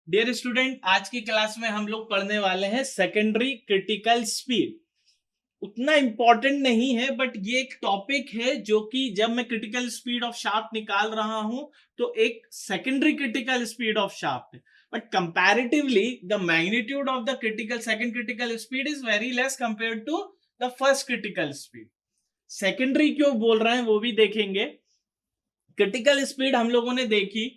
Dear student, आज की class में हम लोग पढ़ने वाले हैं सेकेंडरी क्रिटिकल स्पीड। उतना इंपॉर्टेंट नहीं है, बट ये एक टॉपिक है जो कि जब मैं क्रिटिकल स्पीड ऑफ शाफ्ट निकाल रहा हूं तो एक secondary critical speed of shaft है, but comparatively the magnitude of the critical second critical speed is very less compare to the first critical speed. Secondary क्यों बोल रहे हैं वो भी देखेंगे। क्रिटिकल स्पीड हम लोगों ने देखी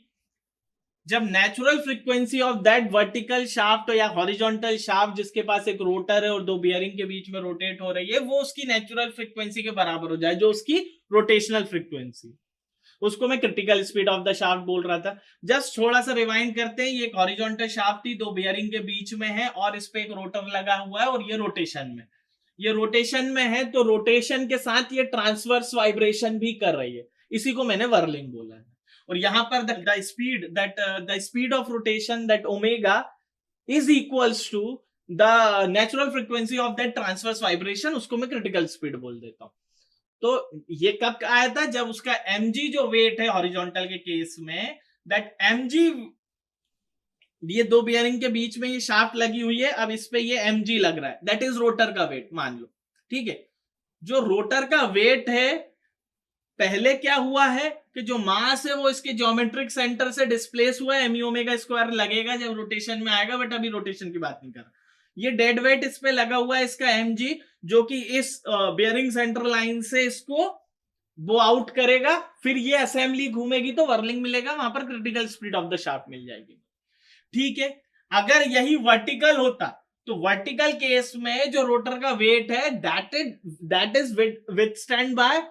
जब natural frequency of that vertical shaft या हॉरिजॉन्टल शाफ्ट जिसके पास एक रोटर है और दो बियरिंग के बीच में रोटेट हो रही है, वो उसकी नेचुरल फ्रीक्वेंसी के बराबर हो जाए, जो उसकी रोटेशनल फ्रीक्वेंसी, उसको मैं critical speed of the shaft बोल रहा था। जस्ट थोड़ा सा रिवाइंड करते हैं। ये एक हॉरिजॉन्टल शाफ्ट थी, दो बियरिंग के बीच में है और इस पे एक रोटर लगा हुआ है और ये रोटेशन में है, तो रोटेशन के साथ ये ट्रांसवर्स वाइब्रेशन भी कर रही है। इसी को मैंने वर्लिंग बोला है। और यहां पर the speed of rotation that omega is equals to the natural frequency of that transverse vibration, उसको मैं क्रिटिकल स्पीड बोल देता हूं। तो ये कब आया था? जब उसका mg जो वेट है हॉरिजॉन्टल के केस में, दैट mg, ये दो बियरिंग के बीच में ये शाफ्ट लगी हुई है, अब इस पे ये mg लग रहा है, दैट इज रोटर का वेट मान लो। ठीक है, जो रोटर का वेट है, पहले क्या हुआ है कि जो मास है वो इसके ज्योमेट्रिक सेंटर से डिस्प्लेस हुआ है, एमी ओमेगा स्क्वायर लगेगा जब रोटेशन में आएगा, बट अभी रोटेशन की बात नहीं कर रहा। ये डेड वेट इस पे लगा हुआ है इसका mg, जो कि इस बियरिंग सेंटर लाइन से इसको वो आउट करेगा, फिर ये असेंबली घूमेगी तो वर्लिंग मिलेगा, वहां पर critical speed of the shaft मिल जाएगी। ठीक है, अगर यही वर्टिकल होता तो वर्टिकल केस में जो रोटर का वेट है दैट इज विथस्टैंड बाय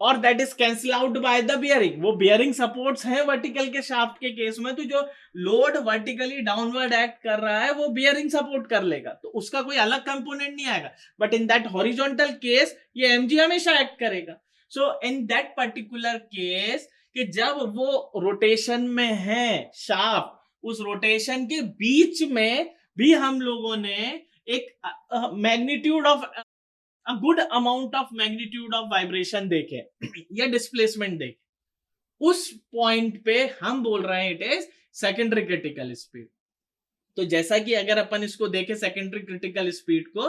और that is cancel out by the bearing. वो बियरिंग सपोर्ट्स हैं वर्टिकल के शाफ्ट के केस में, तो जो लोड वर्टिकली डाउनवर्ड एक्ट कर रहा है वो बियरिंग सपोर्ट कर लेगा, तो उसका कोई अलग कंपोनेंट नहीं आएगा। But in that horizontal case ये mg हमेशा एक्ट करेगा। सो इन दैट पर्टिकुलर केस कि जब वो रोटेशन में है शाफ्ट, उस रोटेशन के बीच में भी हम लोगों ने एक magnitude of a good amount of magnitude of vibration देखे या डिस्प्लेसमेंट देखे, उस पॉइंट पे हम बोल रहे हैं it is secondary critical speed. तो जैसा कि अगर अपन इसको देखें सेकेंडरी क्रिटिकल स्पीड को,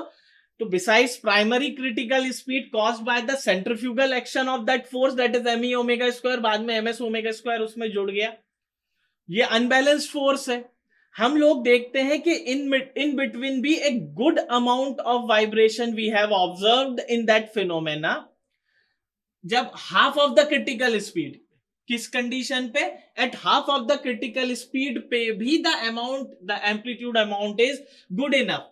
तो besides primary critical speed caused by the centrifugal action of that force that is m omega square, बाद में ms ओमेगा स्क्वायर उसमें जुड़ गया, ये अनबैलेंस्ड फोर्स है। हम लोग देखते हैं कि इन बिटवीन भी एक good amount of vibration we have observed in that phenomena. जब half of the critical speed, किस कंडीशन पे? At half of the critical speed पे भी the amplitude amount is good enough.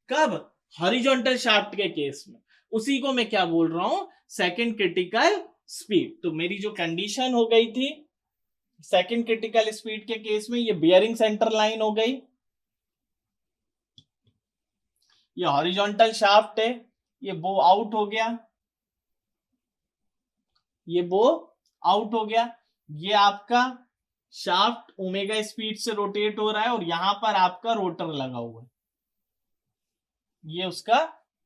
कब? हॉरिजॉन्टल शाफ्ट के case में। उसी को मैं क्या बोल रहा हूं? Second critical speed. तो मेरी जो कंडीशन हो गई थी सेकेंड क्रिटिकल स्पीड के केस में, ये बियरिंग सेंटर लाइन हो गई, ये हॉरिजॉन्टल शाफ्ट है, ये बो आउट हो गया, ये बो आउट हो गया, ये आपका शाफ्ट ओमेगा स्पीड से रोटेट हो रहा है और यहां पर आपका रोटर लगा हुआ है, ये उसका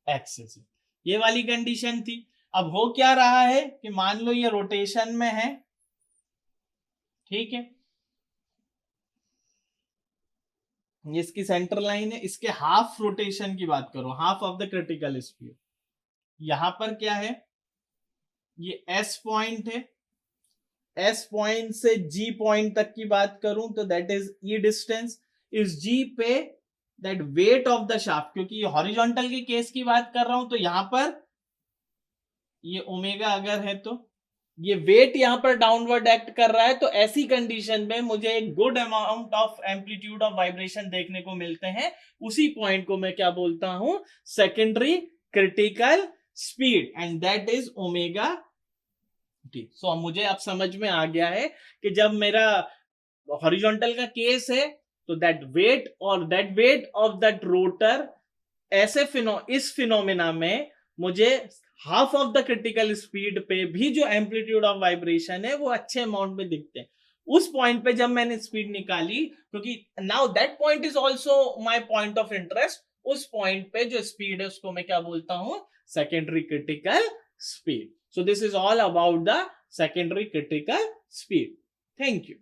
एक्सिस है। ये वाली कंडीशन थी। अब हो क्या रहा है कि मान लो ये रोटेशन में है, ठीक है, ये इसकी सेंटर लाइन है, इसके हाफ रोटेशन की बात करो, half of the critical speed. यहां पर क्या है? ये S पॉइंट है, S पॉइंट से G पॉइंट तक की बात करूं तो दैट इज ई डिस्टेंस। इस G पे that weight of the shaft, क्योंकि ये हॉरिजॉन्टल के केस की बात कर रहा हूं, तो यहां पर ये ओमेगा अगर है तो ये वेट यहां पर डाउनवर्ड एक्ट कर रहा है, तो ऐसी कंडीशन में मुझे एक good amount of amplitude of vibration देखने को मिलते हैं। उसी पॉइंट को मैं क्या बोलता हूं? Secondary critical speed, and that is omega T. So मुझे अब समझ में आ गया है कि जब मेरा हॉरिजॉन्टल का केस है तो that weight of that rotor ऐसे इस फिनोमेना में मुझे half of the critical speed पे भी जो एम्पलीट्यूड ऑफ वाइब्रेशन है वो अच्छे अमाउंट में दिखते हैं। उस पॉइंट पे जब मैंने स्पीड निकाली, क्योंकि now that point is also my point of interest, उस पॉइंट पे जो स्पीड है उसको मैं क्या बोलता हूं? Secondary critical speed. So this is all about the secondary critical speed. Thank you.